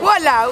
Voilà,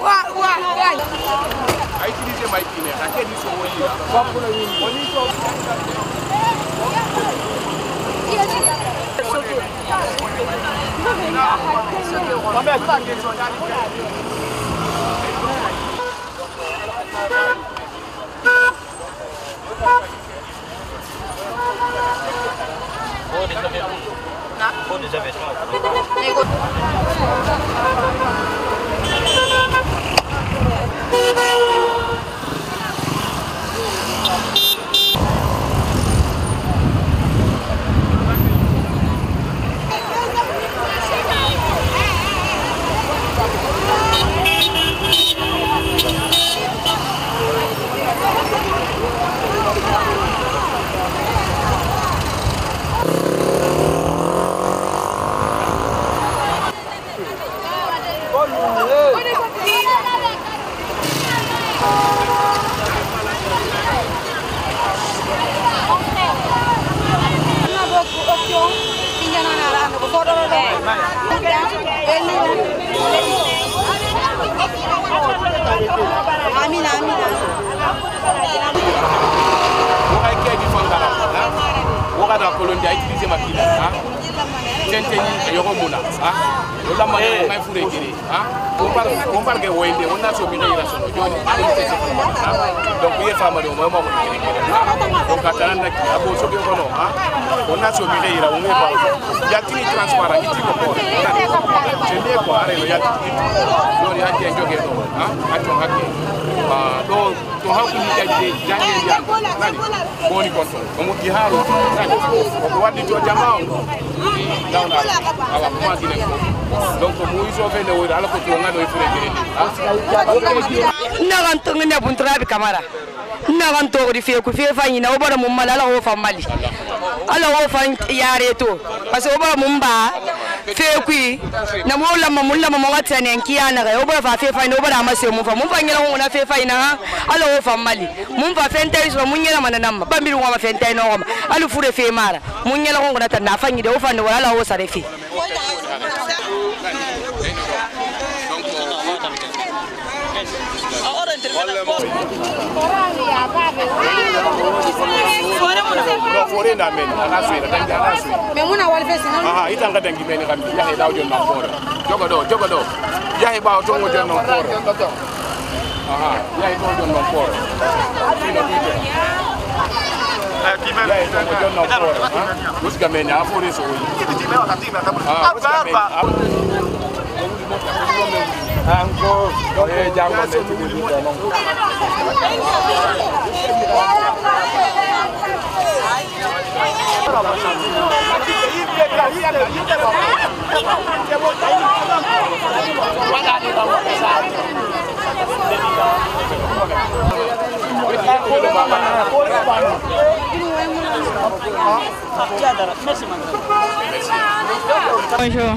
Bonjour,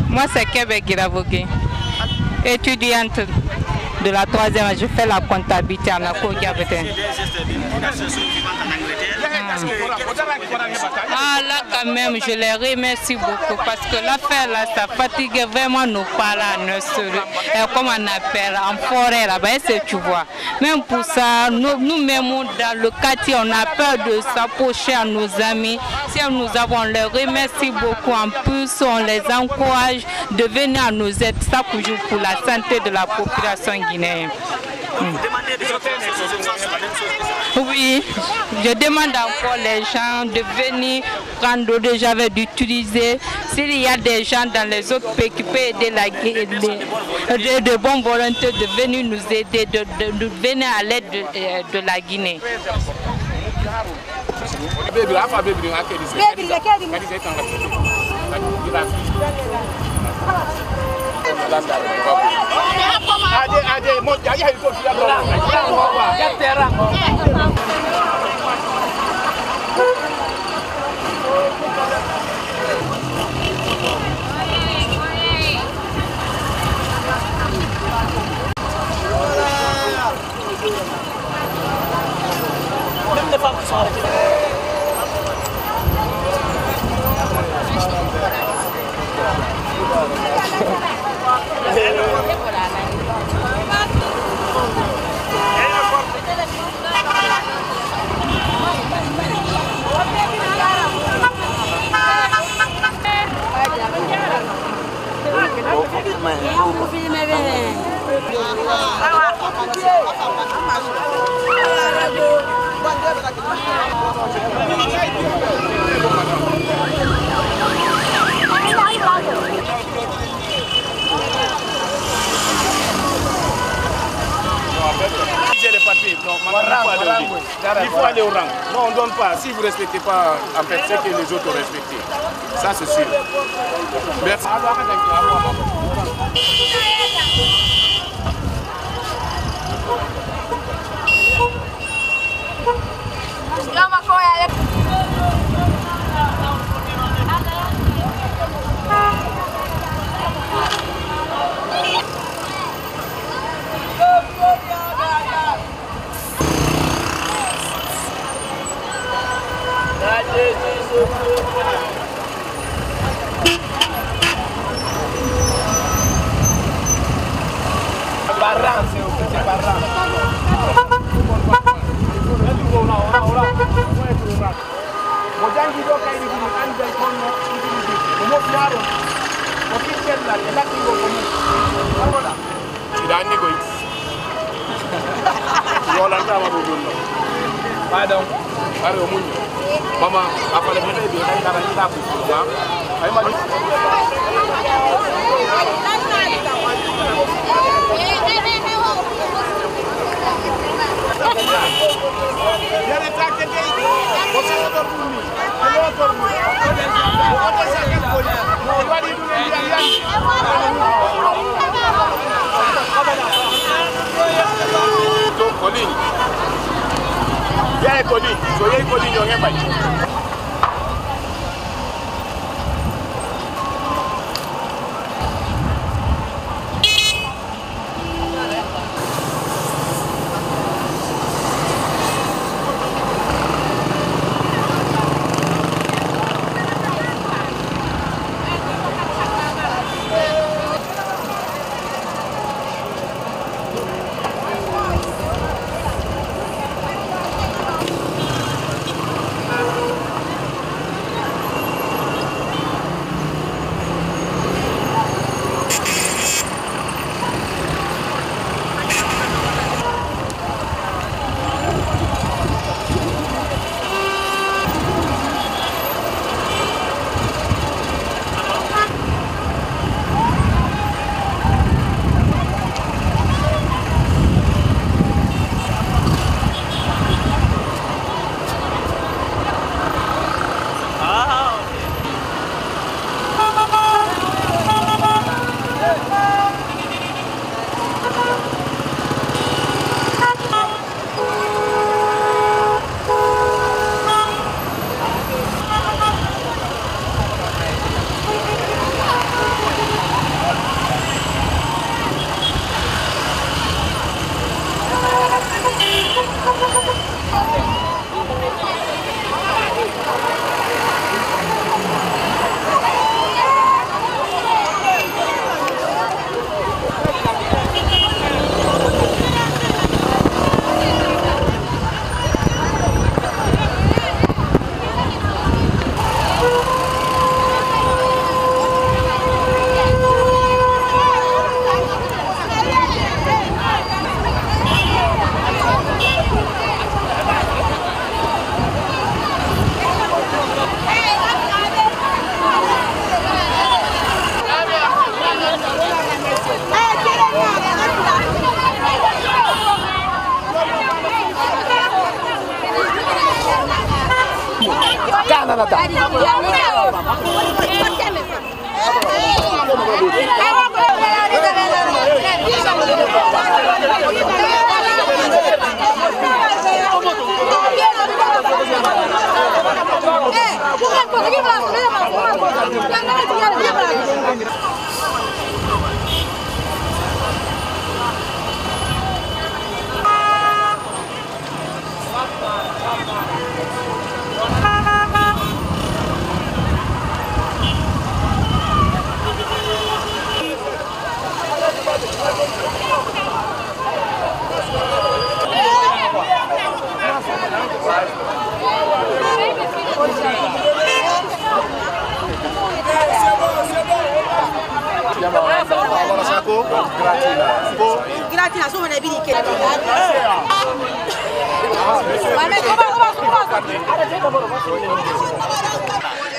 moi c'est Kébé Giravogué, étudiante de la 3e, je fais la comptabilité à la Cour Diabétène. Ah là quand même, je les remercie beaucoup parce que l'affaire là, ça fatigue vraiment nos parents, comme on appelle en forêt là-bas, tu vois. Même pour ça, nous-mêmes dans le quartier, on a peur de s'approcher à nos amis. Si nous avons les remercie beaucoup, en plus on les encourage de venir à nos aides chaque jour pour la santé de la population guinéenne. Oui, je demande encore les gens de venir prendre l'eau de javel, d'utiliser. S'il y a des gens dans les autres pays qui peuvent aider de bonnes volontés de venir nous aider, de venir à l'aide de la Guinée. aller au rang. Non, on ne donne pas. Si vous ne respectez pas, en fait, c'est que les autres ont respecté. Ça, c'est sûr. Merci. Mama, apa lebih lebih dari cara kita buka? Ayo maju. Dia letak ke ini. Você não dorme. Ele não dorme. Você sabe que foi. Não vai di dunia dia. Tuh Colin. Ya Colin, soalnya Colin yang hebat.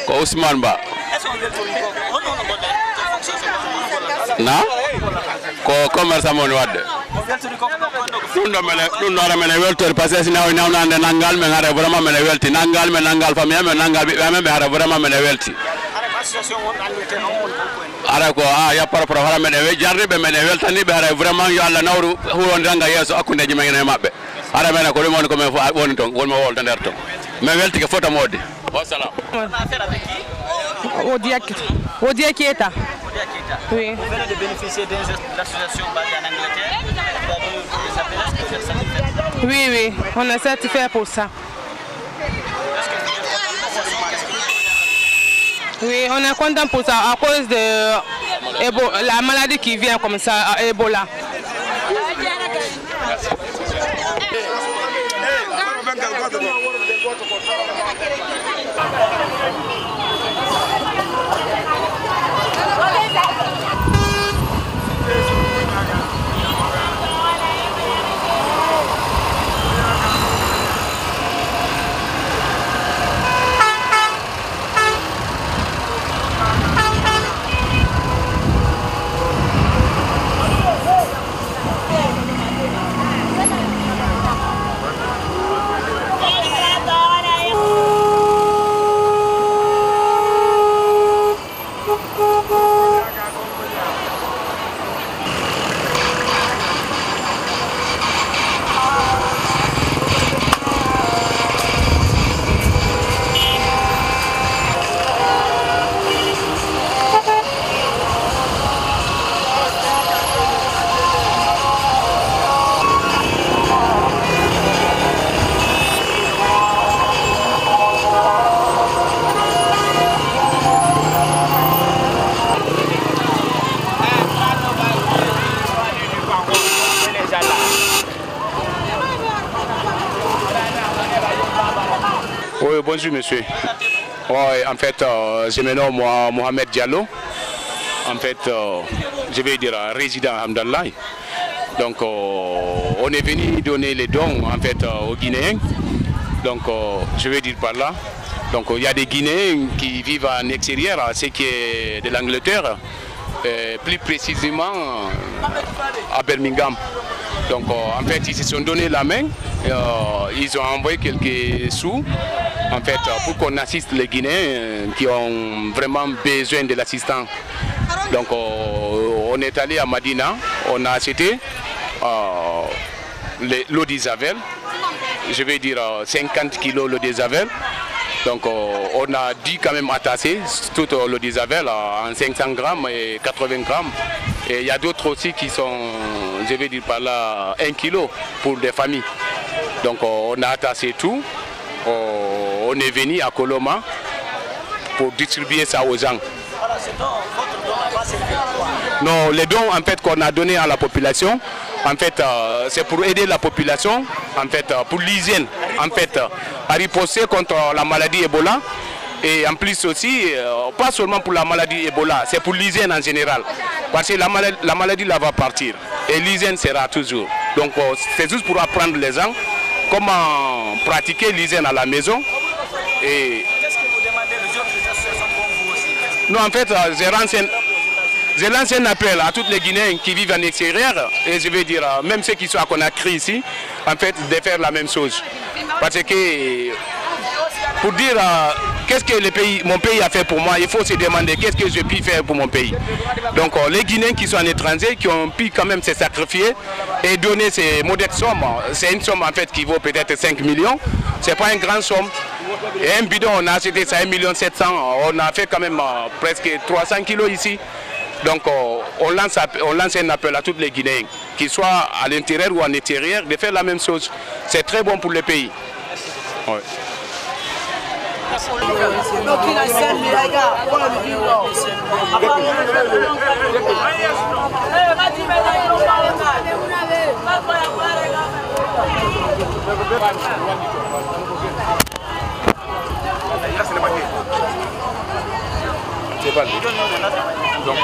Ko Ousmane Ba na ko commerce amoni wadde Ɗum ɗo mene weltori par ce que si nawi nawnande nanngal men hara vraiment mene welti nanngal men nanngal famille men nanngal ɓiɓɓe amen ɓe hara vraiment mene welti ara ko ya par rapport hara mene jarriɓe mene weltaniɓe hara vraiment yo Allah nawru huwondiranga yeeso hakkundeji men e maɓɓe hara mene ko ɗum woni komin woni toon wonmi wolde nder toon min weltike fota modde wassalam. Odia Keita. Oui. Vous venez de bénéficier d'une association basée en Angleterre. Oui, on est certifié pour ça. Oui, on est content pour ça à cause de la maladie qui vient comme ça, Ebola. Oui, bonjour monsieur. Ouais, en fait, je me nomme Mohamed Diallo. En fait, je vais dire résident à Hamdallah. Donc, on est venu donner les dons en fait aux Guinéens. Donc, je vais dire par là. Donc, il y a des Guinéens qui vivent en extérieur, ce qui est de l'Angleterre, plus précisément à Birmingham. Donc, en fait, ils se sont donné la main. Ils ont envoyé quelques sous en fait, pour qu'on assiste les Guinéens qui ont vraiment besoin de l'assistance. Donc on est allé à Madina, on a acheté l'eau d'Isabelle, je vais dire 50 kg l'eau d'Isabelle. Donc on a dû quand même attacher toute l'eau d'Isabelle en 500 grammes et 80 grammes. Et il y a d'autres aussi qui sont, je vais dire par là, 1 kg pour des familles. Donc on a attaché tout. On est venu à Koloma pour distribuer ça aux gens. Non, les dons en fait qu'on a donné à la population, en fait c'est pour aider la population, en fait pour l'hygiène, en fait à riposter contre la maladie Ebola. Et en plus aussi, pas seulement pour la maladie Ebola, c'est pour l'hygiène en général. Parce que la maladie là va partir et l'hygiène sera toujours. Donc c'est juste pour apprendre les gens comment pratiquer l'hygiène à la maison. Et qu'est-ce que vous demandez les autres associations comme vous aussi? non, en fait, j'ai lancé un appel à tous les Guinéens qui vivent en extérieur, et je vais dire, même ceux qui sont à Conakry ici, en fait, de faire la même chose. Parce que, pour dire qu'est-ce que mon pays a fait pour moi, il faut se demander qu'est-ce que je peux faire pour mon pays. Donc, les Guinéens qui sont en étranger, qui ont pu quand même se sacrifier et donner ces modestes sommes, c'est une somme en fait qui vaut peut-être 5 millions, c'est pas une grande somme. Et un bidon, on a acheté ça 1,7 million, on a fait quand même presque 300 kilos ici. Donc on lance un appel à tous les Guinéens, qu'ils soient à l'intérieur ou en extérieur, de faire la même chose. C'est très bon pour le pays. Ouais. C'est pas lui. Donc,